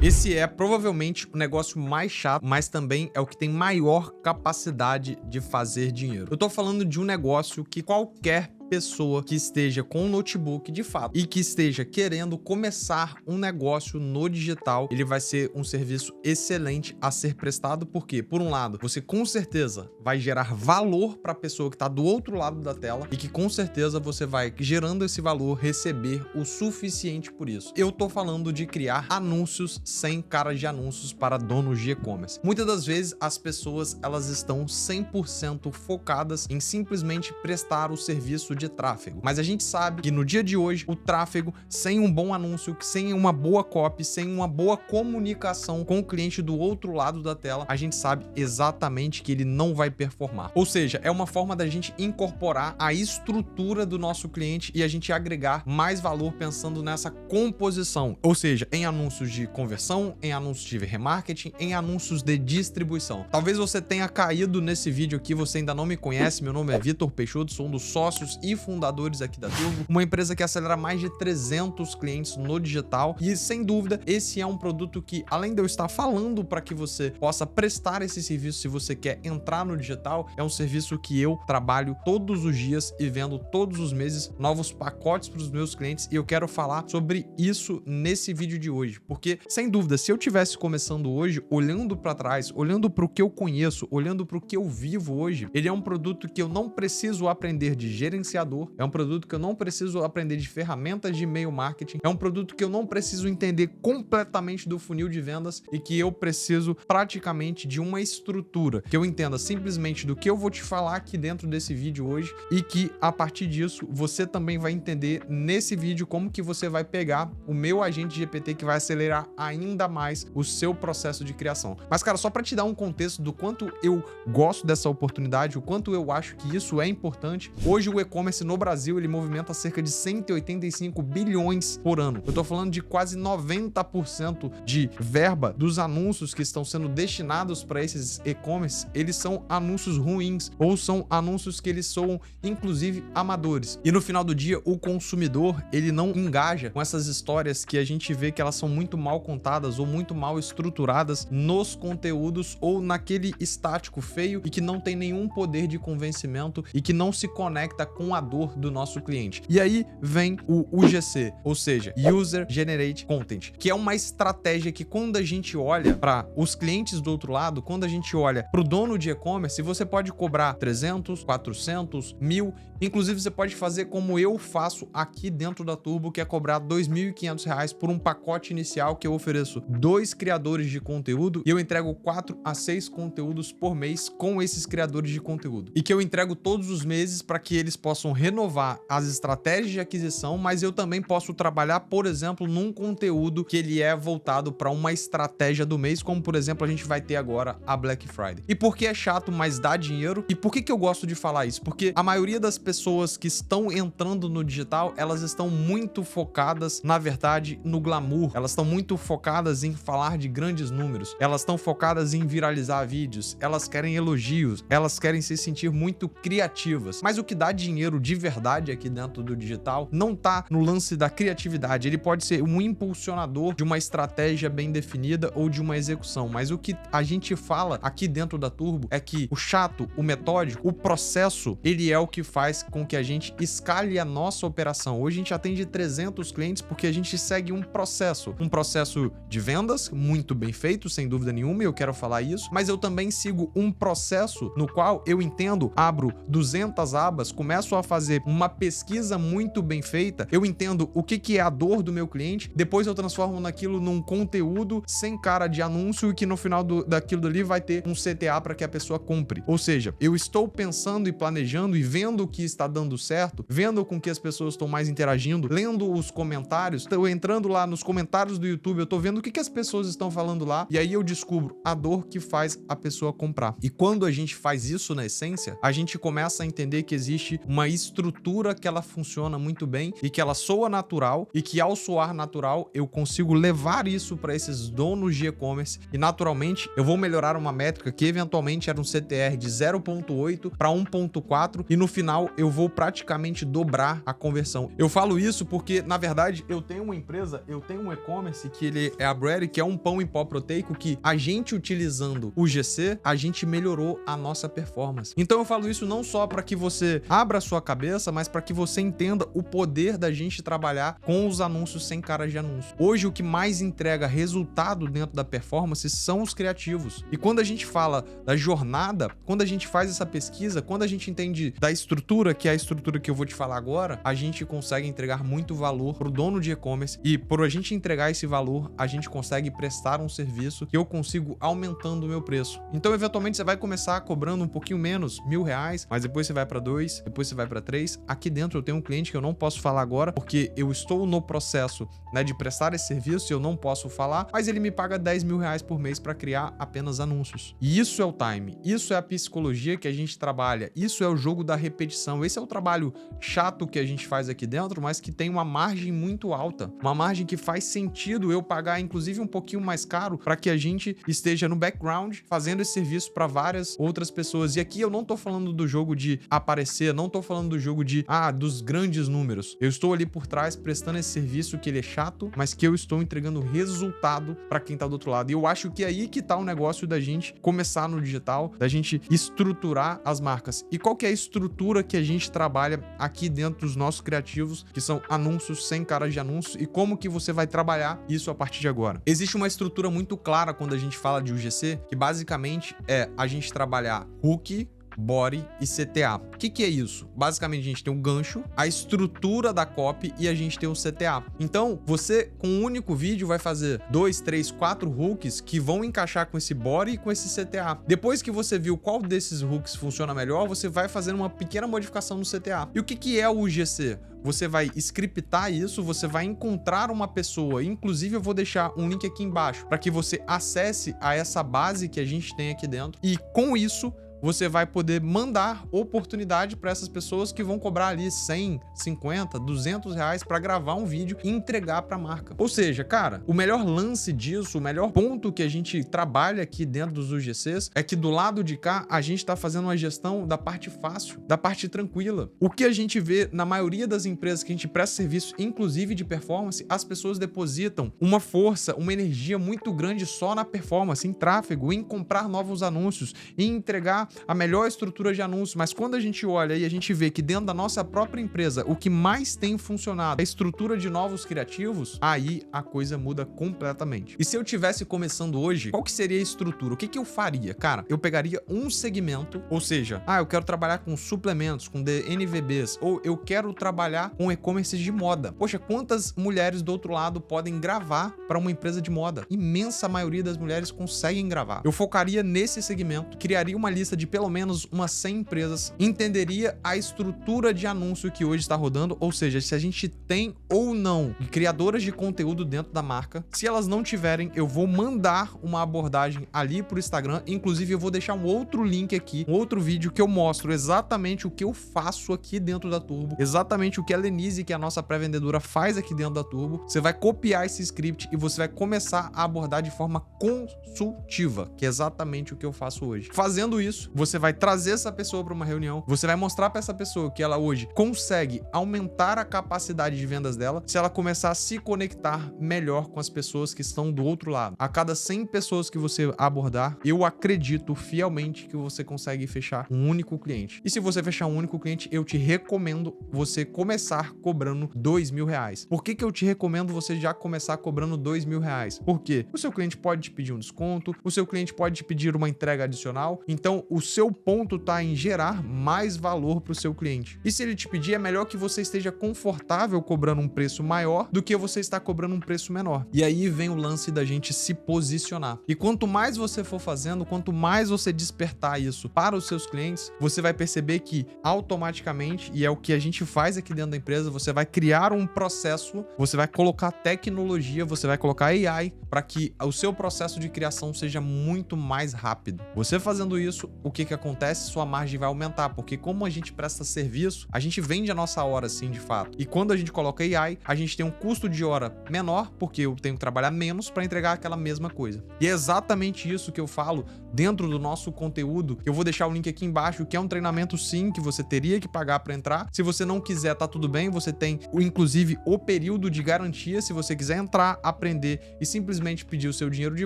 Esse é provavelmente o negócio mais chato, mas também é o que tem maior capacidade de fazer dinheiro. Eu tô falando de um negócio que qualquer pessoa que esteja com um notebook de fato e que esteja querendo começar um negócio no digital, ele vai ser um serviço excelente a ser prestado, porque por um lado, você com certeza vai gerar valor para a pessoa que está do outro lado da tela e que com certeza você vai, gerando esse valor, receber o suficiente por isso. Eu tô falando de criar anúncios sem cara de anúncios para donos de e-commerce. Muitas das vezes as pessoas elas estão 100% focadas em simplesmente prestar o serviço de tráfego. Mas a gente sabe que no dia de hoje, o tráfego, sem um bom anúncio, sem uma boa copy, sem uma boa comunicação com o cliente do outro lado da tela, a gente sabe exatamente que ele não vai performar. Ou seja, é uma forma da gente incorporar a estrutura do nosso cliente e a gente agregar mais valor pensando nessa composição. Ou seja, em anúncios de conversão, em anúncios de remarketing, em anúncios de distribuição. Talvez você tenha caído nesse vídeo aqui, você ainda não me conhece, meu nome é Vitor Peixoto, sou um dos sócios e fundadores aqui da Turbo, uma empresa que acelera mais de 300 clientes no digital e sem dúvida esse é um produto que, além de eu estar falando para que você possa prestar esse serviço se você quer entrar no digital, é um serviço que eu trabalho todos os dias e vendo todos os meses novos pacotes para os meus clientes e eu quero falar sobre isso nesse vídeo de hoje, porque sem dúvida, se eu tivesse começando hoje, olhando para trás, olhando para o que eu conheço, olhando para o que eu vivo hoje, ele é um produto que eu não preciso aprender de gerenciador, é um produto que eu não preciso aprender de ferramentas de e-mail marketing, é um produto que eu não preciso entender completamente do funil de vendas e que eu preciso praticamente de uma estrutura que eu entenda simplesmente do que eu vou te falar aqui dentro desse vídeo hoje e que a partir disso você também vai entender nesse vídeo como que você vai pegar o meu agente GPT que vai acelerar ainda mais o seu processo de criação. Mas cara, só para te dar um contexto do quanto eu gosto dessa oportunidade, o quanto eu acho que isso é importante, hoje o e-commerce no Brasil ele movimenta cerca de 185 bilhões por ano. Eu tô falando de quase 90% de verba dos anúncios que estão sendo destinados para esses e-commerce, eles são anúncios ruins ou são anúncios que eles soam inclusive amadores. E no final do dia, o consumidor, ele não engaja com essas histórias que a gente vê que elas são muito mal contadas ou muito mal estruturadas nos conteúdos ou naquele estático feio e que não tem nenhum poder de convencimento e que não se conecta com a dor do nosso cliente. E aí vem o UGC, ou seja, User Generate Content, que é uma estratégia que quando a gente olha para os clientes do outro lado, quando a gente olha para o dono de e-commerce, você pode cobrar 300, 400, 1.000, inclusive você pode fazer como eu faço aqui dentro da Turbo, que é cobrar R$ 2.500 por um pacote inicial que eu ofereço 2 criadores de conteúdo e eu entrego 4 a 6 conteúdos por mês com esses criadores de conteúdo. E que eu entrego todos os meses para que eles possam renovar as estratégias de aquisição, mas eu também posso trabalhar, por exemplo, num conteúdo que ele é voltado para uma estratégia do mês, como por exemplo a gente vai ter agora a Black Friday. E por que é chato, mas dá dinheiro? E por que eu gosto de falar isso? Porque a maioria das pessoas que estão entrando no digital, elas estão muito focadas, na verdade, no glamour. Elas estão muito focadas em falar de grandes números. Elas estão focadas em viralizar vídeos. Elas querem elogios. Elas querem se sentir muito criativas. Mas o que dá dinheiro de verdade aqui dentro do digital não tá no lance da criatividade. Ele pode ser um impulsionador de uma estratégia bem definida ou de uma execução. Mas o que a gente fala aqui dentro da Turbo é que o chato, o metódico, o processo, ele é o que faz com que a gente escale a nossa operação. Hoje a gente atende 300 clientes porque a gente segue um processo de vendas muito bem feito, sem dúvida nenhuma, e eu quero falar isso, mas eu também sigo um processo no qual eu entendo, abro 200 abas, começo a fazer uma pesquisa muito bem feita, eu entendo o que é a dor do meu cliente, depois eu transformo naquilo num conteúdo sem cara de anúncio e que no final daquilo dali vai ter um CTA para que a pessoa compre. Ou seja, eu estou pensando e planejando e vendo o que está dando certo, vendo com que as pessoas estão mais interagindo, lendo os comentários, estou entrando lá nos comentários do YouTube, eu estou vendo o que as pessoas estão falando lá e aí eu descubro a dor que faz a pessoa comprar. E quando a gente faz isso na essência, a gente começa a entender que existe uma uma estrutura que ela funciona muito bem e que ela soa natural e que ao soar natural eu consigo levar isso para esses donos de e-commerce e naturalmente eu vou melhorar uma métrica que eventualmente era um CTR de 0.8 para 1.4 e no final eu vou praticamente dobrar a conversão. Eu falo isso porque na verdade eu tenho uma empresa, eu tenho um e-commerce que ele é a Bread, que é um pão em pó proteico que a gente utilizando o GC, a gente melhorou a nossa performance. Então eu falo isso não só para que você abra a sua cabeça, mas para que você entenda o poder da gente trabalhar com os anúncios sem cara de anúncio. Hoje o que mais entrega resultado dentro da performance são os criativos. E quando a gente fala da jornada, quando a gente faz essa pesquisa, quando a gente entende da estrutura, que é a estrutura que eu vou te falar agora, a gente consegue entregar muito valor pro dono de e-commerce e por a gente entregar esse valor, a gente consegue prestar um serviço que eu consigo aumentando o meu preço. Então, eventualmente, você vai começar cobrando um pouquinho menos, R$1.000, mas depois você vai para 2, depois você vai para 3. Aqui dentro eu tenho um cliente que eu não posso falar agora, porque eu estou no processo, né, de prestar esse serviço e eu não posso falar, mas ele me paga R$10.000 por mês para criar apenas anúncios. E isso é o time, isso é a psicologia que a gente trabalha, isso é o jogo da repetição, esse é o trabalho chato que a gente faz aqui dentro, mas que tem uma margem muito alta, uma margem que faz sentido eu pagar inclusive um pouquinho mais caro para que a gente esteja no background fazendo esse serviço para várias outras pessoas. E aqui eu não tô falando do jogo de aparecer, não tô falando do jogo de dos grandes números. Eu estou ali por trás prestando esse serviço que ele é chato, mas que eu estou entregando resultado para quem tá do outro lado. E eu acho que é aí que tá o negócio da gente começar no digital, da gente estruturar as marcas. E qual que é a estrutura que a gente trabalha aqui dentro dos nossos criativos, que são anúncios sem cara de anúncio, e como que você vai trabalhar isso a partir de agora? Existe uma estrutura muito clara quando a gente fala de UGC, que basicamente é a gente trabalhar hook, body e CTA. O que é isso? Basicamente, a gente tem um gancho, a estrutura da copy e a gente tem um CTA. Então, você, com um único vídeo, vai fazer 2, 3, 4 hooks que vão encaixar com esse body e com esse CTA. Depois que você viu qual desses hooks funciona melhor, você vai fazer uma pequena modificação no CTA. E o que é o UGC? Você vai scriptar isso, você vai encontrar uma pessoa, inclusive eu vou deixar um link aqui embaixo para que você acesse a essa base que a gente tem aqui dentro e com isso você vai poder mandar oportunidade para essas pessoas que vão cobrar ali 100, 50, 200 reais para gravar um vídeo e entregar para a marca. Ou seja, cara, o melhor lance disso, o melhor ponto que a gente trabalha aqui dentro dos UGCs é que do lado de cá a gente está fazendo uma gestão da parte fácil, da parte tranquila. O que a gente vê na maioria das empresas que a gente presta serviço, inclusive de performance, as pessoas depositam uma força, uma energia muito grande só na performance, em tráfego, em comprar novos anúncios, em entregar a melhor estrutura de anúncios, mas quando a gente olha e a gente vê que dentro da nossa própria empresa o que mais tem funcionado é a estrutura de novos criativos, aí a coisa muda completamente. E se eu tivesse começando hoje, qual que seria a estrutura? O que eu faria? Cara, eu pegaria um segmento, ou seja, eu quero trabalhar com suplementos, com DNVBs, ou eu quero trabalhar com e-commerce de moda. Poxa, quantas mulheres do outro lado podem gravar para uma empresa de moda? Imensa maioria das mulheres conseguem gravar. Eu focaria nesse segmento, criaria uma lista de pelo menos umas 100 empresas, entenderia a estrutura de anúncio que hoje está rodando, ou seja, se a gente tem ou não criadoras de conteúdo dentro da marca. Se elas não tiverem, eu vou mandar uma abordagem ali pro Instagram, inclusive eu vou deixar um outro link aqui, um outro vídeo que eu mostro exatamente o que eu faço aqui dentro da Turbo, exatamente o que a Lenise, que é a nossa pré-vendedora, faz aqui dentro da Turbo. Você vai copiar esse script e você vai começar a abordar de forma consultiva, que é exatamente o que eu faço hoje. Fazendo isso, você vai trazer essa pessoa para uma reunião, você vai mostrar para essa pessoa que ela hoje consegue aumentar a capacidade de vendas dela se ela começar a se conectar melhor com as pessoas que estão do outro lado. A cada 100 pessoas que você abordar, eu acredito fielmente que você consegue fechar um único cliente. E se você fechar um único cliente, eu te recomendo você começar cobrando R$2.000. Por que eu te recomendo você já começar cobrando R$2.000? Porque o seu cliente pode te pedir um desconto, o seu cliente pode te pedir uma entrega adicional, então o seu ponto tá em gerar mais valor para o seu cliente. E se ele te pedir, é melhor que você esteja confortável cobrando um preço maior do que você está cobrando um preço menor. E aí vem o lance da gente se posicionar. E quanto mais você for fazendo, quanto mais você despertar isso para os seus clientes, você vai perceber que automaticamente, e é o que a gente faz aqui dentro da empresa, você vai criar um processo, você vai colocar tecnologia, você vai colocar AI para que o seu processo de criação seja muito mais rápido. Você fazendo isso, o que acontece? Sua margem vai aumentar, porque como a gente presta serviço, a gente vende a nossa hora sim, de fato. E quando a gente coloca AI, a gente tem um custo de hora menor, porque eu tenho que trabalhar menos para entregar aquela mesma coisa. E é exatamente isso que eu falo dentro do nosso conteúdo. Eu vou deixar o link aqui embaixo, que é um treinamento sim, que você teria que pagar para entrar. Se você não quiser, tá tudo bem, você tem inclusive o período de garantia, se você quiser entrar, aprender e simplesmente pedir o seu dinheiro de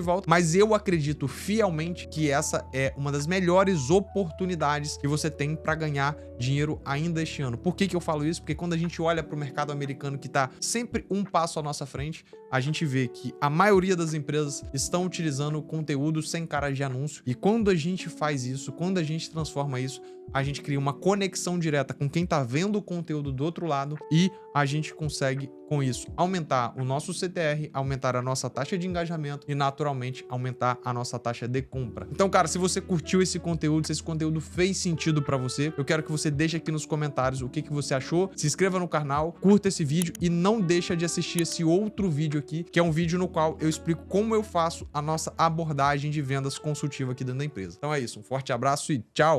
volta. Mas eu acredito fielmente que essa é uma das melhores oportunidades que você tem para ganhar dinheiro ainda este ano. Por que eu falo isso? Porque quando a gente olha para o mercado americano, que está sempre um passo à nossa frente, a gente vê que a maioria das empresas estão utilizando conteúdo sem cara de anúncio. E quando a gente faz isso, quando a gente transforma isso, a gente cria uma conexão direta com quem está vendo o conteúdo do outro lado e a gente consegue, com isso, aumentar o nosso CTR, aumentar a nossa taxa de engajamento e, naturalmente, aumentar a nossa taxa de compra. Então, cara, se você curtiu esse conteúdo, se esse conteúdo fez sentido para você, eu quero que você deixe aqui nos comentários o que você achou, se inscreva no canal, curta esse vídeo e não deixa de assistir esse outro vídeo aqui, que é um vídeo no qual eu explico como eu faço a nossa abordagem de vendas consultiva aqui dentro da empresa. Então é isso, um forte abraço e tchau!